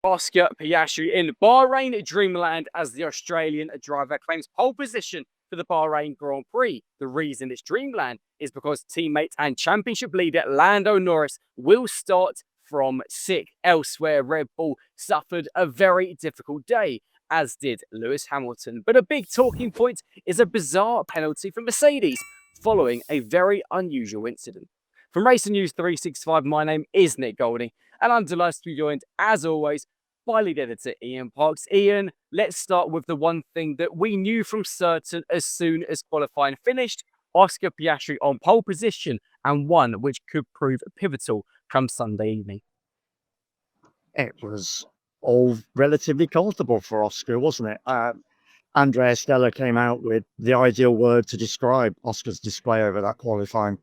Oscar Piastri in Bahrain Dreamland as the Australian driver claims pole position for the Bahrain Grand Prix. The reason it's Dreamland is because teammate and championship leader Lando Norris will start from sixth. Elsewhere, Red Bull suffered a very difficult day, as did Lewis Hamilton. But a big talking point is a bizarre penalty for Mercedes following a very unusual incident. From Racing News 365, my name is Nick Golding, and I'm delighted to be joined, as always, by lead editor Ian Parks. Ian, let's start with the one thing that we knew from certain as soon as qualifying finished: Oscar Piastri on pole position, and one which could prove pivotal come Sunday evening. It was all relatively comfortable for Oscar, wasn't it? Andrea Stella came out with the ideal word to describe Oscar's display over that qualifying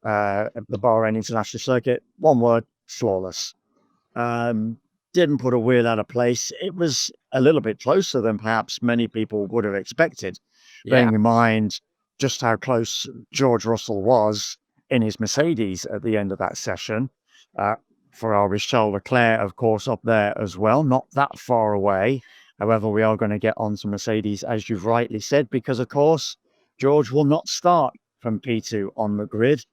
at the Bahrain International Circuit. One word: flawless. Didn't put a wheel out of place. It was a little bit closer than perhaps many people would have expected, bearing in mind just how close George Russell was in his Mercedes at the end of that session. Ferrari's Charles Leclerc, of course, up there as well, not that far away. However, we are going to get on to Mercedes, as you've rightly said, because, of course, George will not start from P2 on the grid,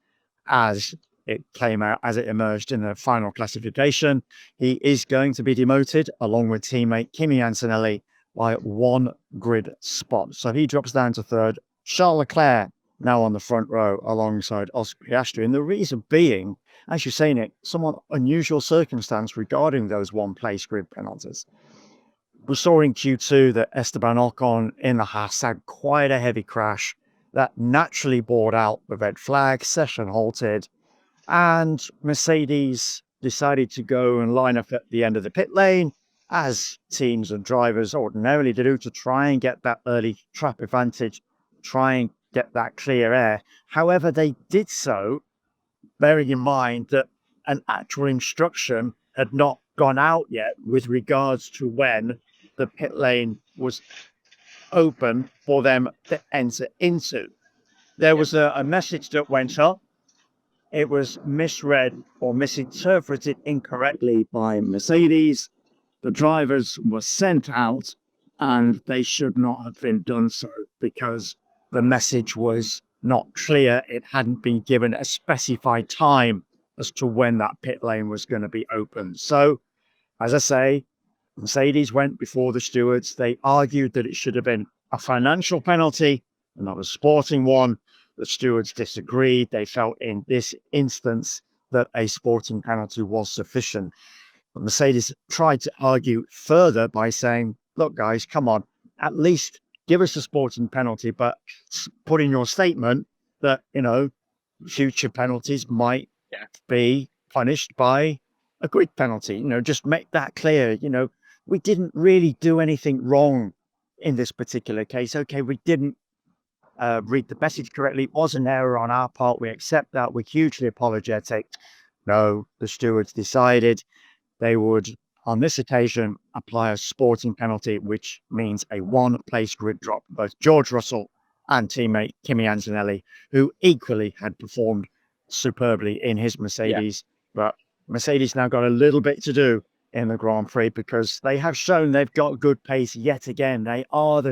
as it came out, as it emerged in the final classification. He is going to be demoted along with teammate Kimi Antonelli by one grid spot. So he drops down to third. Charles Leclerc now on the front row alongside Oscar Piastri. And the reason being, as you're saying it, somewhat unusual circumstance regarding those one-place grid penalties. We saw in Q2 that Esteban Ocon in the Haas had quite a heavy crash that naturally brought out the red flag, session halted, and Mercedes decided to go and line up at the end of the pit lane, as teams and drivers ordinarily do, to try and get that early trap advantage, try and get that clear air. However, they did so bearing in mind that an actual instruction had not gone out yet with regards to when the pit lane was open for them to enter into. There was a message that went up. It was misread or misinterpreted incorrectly by Mercedes. The drivers were sent out, and they should not have been done so because the message was not clear. It hadn't been given a specified time as to when that pit lane was going to be open. So, as I say, Mercedes went before the stewards. They argued that it should have been a financial penalty and not a sporting one. The stewards disagreed. They felt in this instance that a sporting penalty was sufficient. But Mercedes tried to argue further by saying, look, guys, come on, at least give us a sporting penalty, but put in your statement that, future penalties might be punished by a grid penalty. Just make that clear. We didn't really do anything wrong in this particular case. Okay, we didn't read the message correctly. It was an error on our part. We accept that. We're hugely apologetic. No, the stewards decided they would, on this occasion, apply a sporting penalty, which means a one-place grid drop. Both George Russell and teammate Kimi Antonelli, who equally had performed superbly in his Mercedes. But Mercedes now got a little bit to do in the Grand Prix because they have shown they've got good pace yet again. They are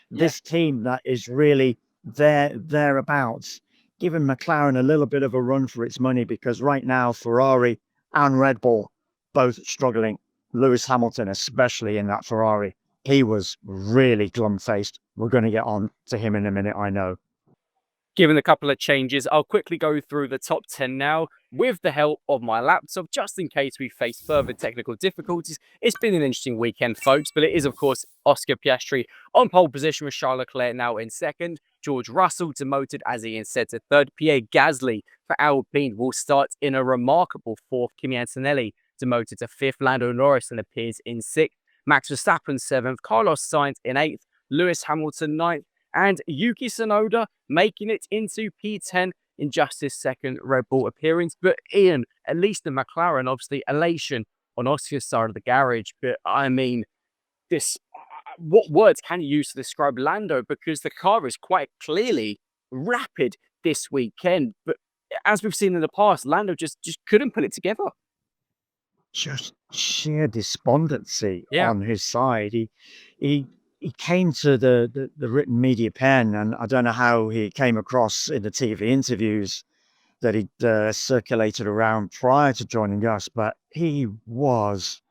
this team that is really thereabouts, giving McLaren a little bit of a run for its money, because right now Ferrari and Red Bull both struggling. Lewis Hamilton, especially in that Ferrari, he was really glum-faced. We're going to get on to him in a minute, I know. Given a couple of changes, I'll quickly go through the top 10 now with the help of my laptop, just in case we face further technical difficulties. It's been an interesting weekend, folks, but it is, of course, Oscar Piastri on pole position with Charles Leclerc now in second. George Russell demoted, as Ian said, to third. Pierre Gasly for Alpine will start in a remarkable fourth. Kimi Antonelli demoted to fifth. Lando Norris and appears in sixth. Max Verstappen seventh. Carlos Sainz in eighth. Lewis Hamilton ninth. And Yuki Tsunoda making it into P10 in just his second Red Bull appearance. But Ian, at least in McLaren, obviously elation on Oscar's side of the garage. But I mean, what words can you use to describe Lando? Because the car is quite clearly rapid this weekend. But as we've seen in the past, Lando just couldn't put it together. just sheer despondency Yeah. on his side. He he came to the written media pen, and I don't know how he came across in the TV interviews that he'd circulated around prior to joining us, but he was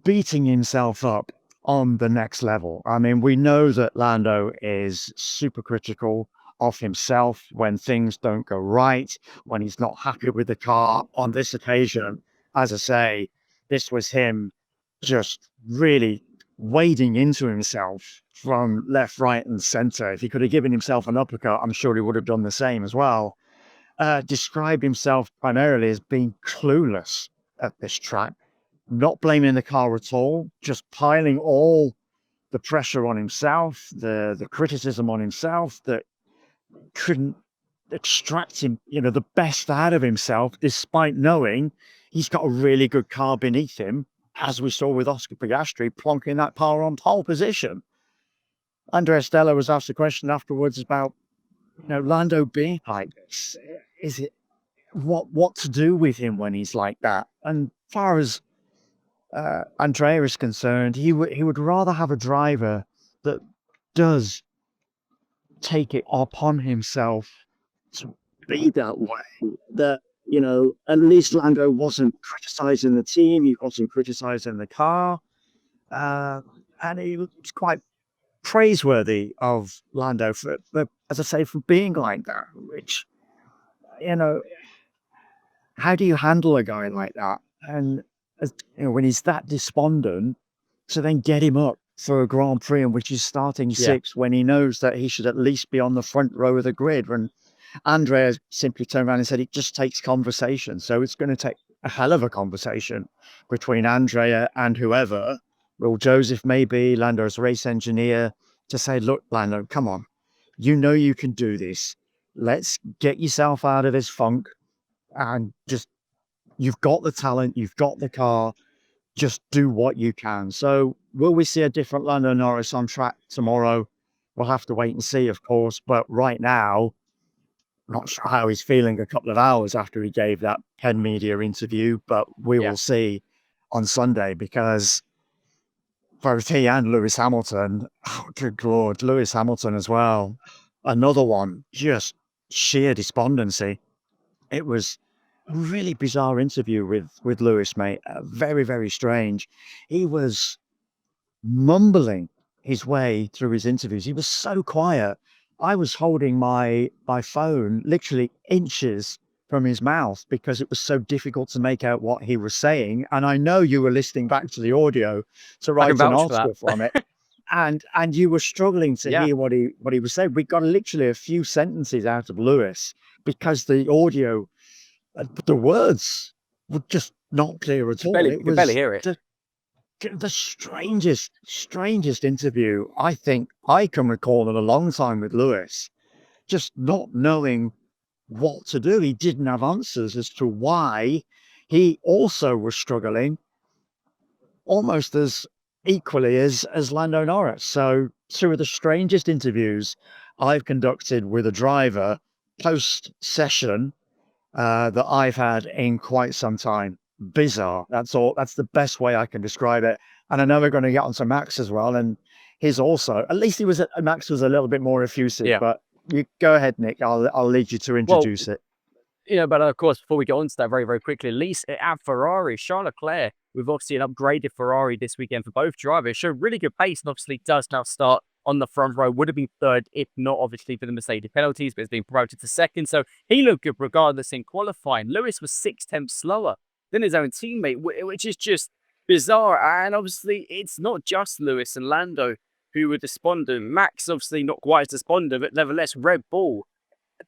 beating himself up on the next level. I mean, we know that Lando is super critical of himself when things don't go right, when he's not happy with the car. On this occasion, as I say, this was him just really wading into himself from left, right, and center. If he could have given himself an uppercut, I'm sure he would have done the same as well. Described himself primarily as being clueless at this track, not blaming the car at all, just piling all the pressure on himself, the criticism on himself that couldn't extract him, the best out of himself, despite knowing he's got a really good car beneath him, as we saw with Oscar Piastri plonking that car on pole position. Andrea Stella was asked a question afterwards about, Lando being like this. Is it what to do with him when he's like that? And as far as Andrea is concerned, he would rather have a driver that does take it upon himself to be that way. That, at least Lando wasn't criticizing the team, he wasn't criticizing the car, and he was quite praiseworthy of Lando for, as I say, for being like that. Which, how do you handle a guy like that? And when he's that despondent, to then get him up for a Grand Prix in which he's starting sixth, when he knows that he should at least be on the front row of the grid. And Andrea simply turned around and said it just takes conversation. So it's going to take a hell of a conversation between Andrea and whoever, Will Joseph maybe, Lando's race engineer, to say, look, Lando, come on, you can do this. Let's get yourself out of this funk, and just, you've got the talent, you've got the car, just do what you can. So will we see a different Lando Norris on track tomorrow? We'll have to wait and see, of course. But right now, not sure how he's feeling a couple of hours after he gave that Penn Media interview, but we will see on Sunday, because both he and Lewis Hamilton, oh, good Lord, Lewis Hamilton as well, another one, just sheer despondency. It was a really bizarre interview with Lewis, mate. Very, very strange. He was mumbling his way through his interviews. He was so quiet. I was holding my phone literally inches from his mouth because it was so difficult to make out what he was saying. And I know you were listening back to the audio to write an article from it. And you were struggling to hear what he was saying. We got literally a few sentences out of Lewis because the audio, the words were just not clear at all. You could barely hear it. The strangest interview I think I can recall in a long time with Lewis. Just not knowing what to do. He didn't have answers as to why he also was struggling almost as equally as Lando Norris. So two of the strangest interviews I've conducted with a driver post-session that I've had in quite some time. Bizarre. That's all. That's the best way I can describe it. And I know we're going to get onto Max as well. And he's also, at least Max was a little bit more effusive, but you go ahead, Nick. I'll lead you to introduce it. But of course, before we get on to that very, very quickly, at least at Ferrari, Charles Leclerc, we've obviously an upgraded Ferrari this weekend for both drivers. Showed really good pace and obviously does now start on the front row. Would have been third if not obviously for the Mercedes penalties, but has been promoted to second. So he looked good regardless in qualifying. Lewis was 6/10 slower than his own teammate, which is just bizarre. And obviously, it's not just Lewis and Lando who were despondent. Max, obviously, not quite as despondent, but nevertheless, Red Bull,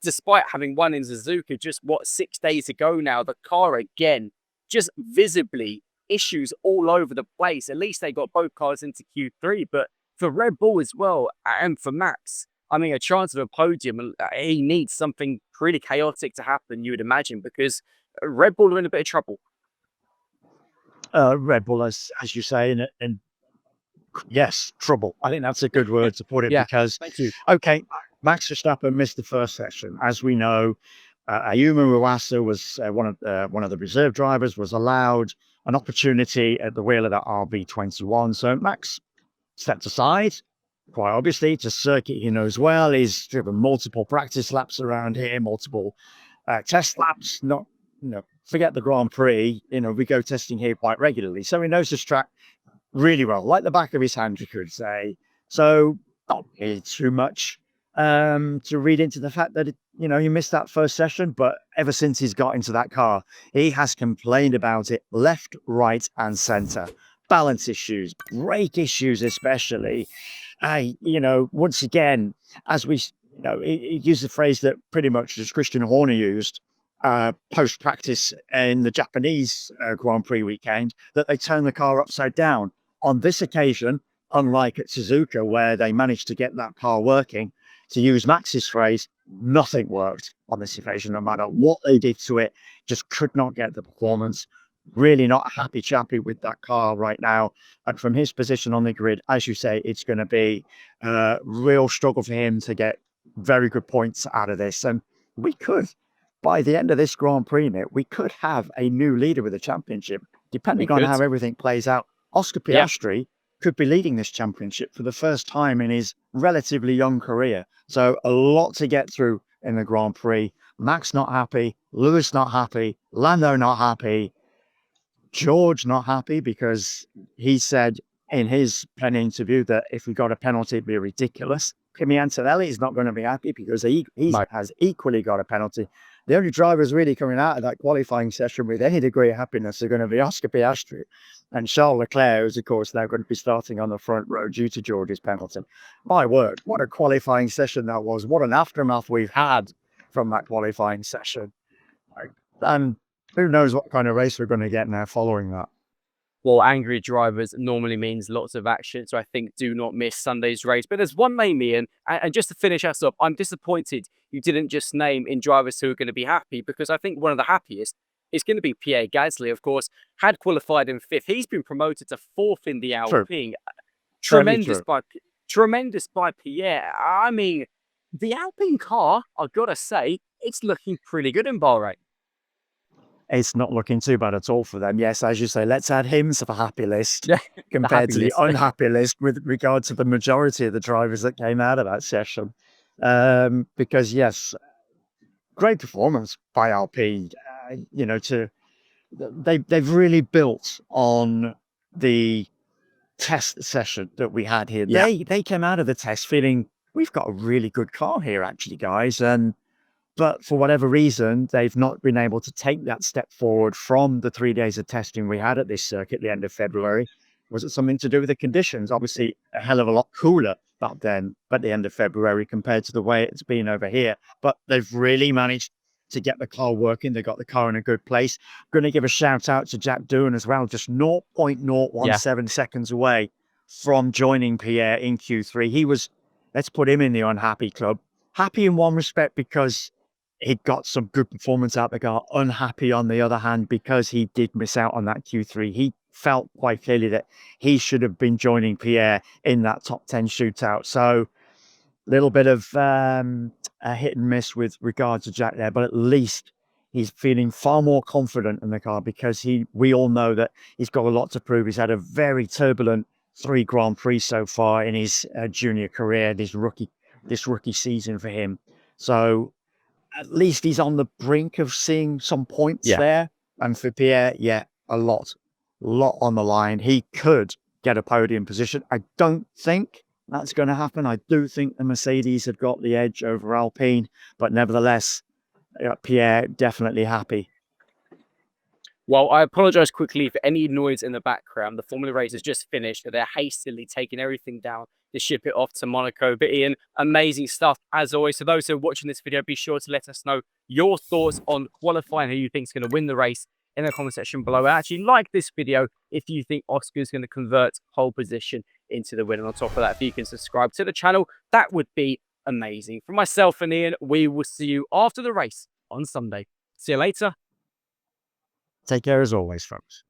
despite having won in Suzuka just, 6 days ago now, the car again, just visibly issues all over the place. At least they got both cars into Q3, but for Red Bull as well, and for Max, I mean, a chance of a podium, he needs something pretty chaotic to happen, you would imagine, because Red Bull are in a bit of trouble. Red Bull, as you say, and yes, trouble. I think that's a good word to put it, because, thank you. Okay, Max Verstappen missed the first session. As we know, Ayumu Iwasa was one of the reserve drivers, was allowed an opportunity at the wheel of that RB21. So Max stepped aside, quite obviously. It's a circuit he knows well. He's driven multiple practice laps around here, multiple test laps. Not, forget the Grand Prix. We go testing here quite regularly. So he knows this track really well, like the back of his hand, you could say. So not really too much to read into the fact that, he missed that first session. But ever since he's got into that car, he has complained about it left, right, and center. Balance issues, brake issues, especially. Once again, as we, he used the phrase that pretty much as Christian Horner used post-practice in the Japanese Grand Prix weekend, that they turned the car upside down. On this occasion, unlike at Suzuka, where they managed to get that car working, to use Max's phrase, nothing worked on this occasion. No matter what they did to it, just could not get the performance. Really not a happy chappy with that car right now. And from his position on the grid, as you say, it's going to be a real struggle for him to get very good points out of this. And we could, by the end of this Grand Prix, we could have a new leader with the championship, depending on how everything plays out. Oscar Piastri could be leading this championship for the first time in his relatively young career. So a lot to get through in the Grand Prix. Max not happy, Lewis not happy, Lando not happy, George not happy because he said in his pen interview that if we got a penalty, it'd be ridiculous. Kimi Antonelli is not going to be happy because he has equally got a penalty. The only drivers really coming out of that qualifying session with any degree of happiness are going to be Oscar Piastri and Charles Leclerc, who's, of course, now going to be starting on the front row due to George's penalty. My word, what a qualifying session that was. What an aftermath we've had from that qualifying session. And who knows what kind of race we're going to get now following that. Well, angry drivers normally means lots of action, so I think do not miss Sunday's race. But there's one name, Ian, and just to finish us off, I'm disappointed you didn't just name in drivers who are going to be happy, because I think one of the happiest is going to be Pierre Gasly, of course, had qualified in 5th. He's been promoted to 4th in the Alpine. Tremendous by Pierre. I mean, the Alpine car, I've got to say, it's looking pretty good in Bahrain. It's not looking too bad at all for them. Yes, as you say, let's add him to the happy list compared to the unhappy list with regard to the majority of the drivers that came out of that session. Because, yes, great performance by Alpine. They've really built on the test session that we had here. Yeah. They came out of the test feeling, we've got a really good car here, actually, guys. But for whatever reason, they've not been able to take that step forward from the 3 days of testing we had at this circuit at the end of February. Was it something to do with the conditions? Obviously, a hell of a lot cooler back then at the end of February compared to the way it's been over here. But they've really managed to get the car working. They got the car in a good place. Going to give a shout out to Jack Doohan as well, just 0.017 seconds away from joining Pierre in Q3. He was, let's put him in the unhappy club. Happy in one respect because he'd got some good performance out the car. Unhappy, on the other hand, because he did miss out on that Q3. He felt quite clearly that he should have been joining Pierre in that top 10 shootout. So a little bit of a hit and miss with regard to Jack there, but at least he's feeling far more confident in the car because we all know that he's got a lot to prove. He's had a very turbulent 3 Grand Prix so far in his junior career, this rookie season for him. So at least he's on the brink of seeing some points there. And for Pierre, a lot on the line. He could get a podium position. I don't think that's going to happen. I do think the Mercedes have got the edge over Alpine, but nevertheless, Pierre definitely happy. Well, I apologise quickly for any noise in the background. The Formula race has just finished, so they're hastily taking everything down to ship it off to Monaco. But Ian, amazing stuff as always. So those who are watching this video, be sure to let us know your thoughts on qualifying, who you think is going to win the race in the comment section below. Actually, like this video if you think Oscar is going to convert pole position into the win. And on top of that, if you can subscribe to the channel, that would be amazing. For myself and Ian, we will see you after the race on Sunday. See you later. Take care as always, folks.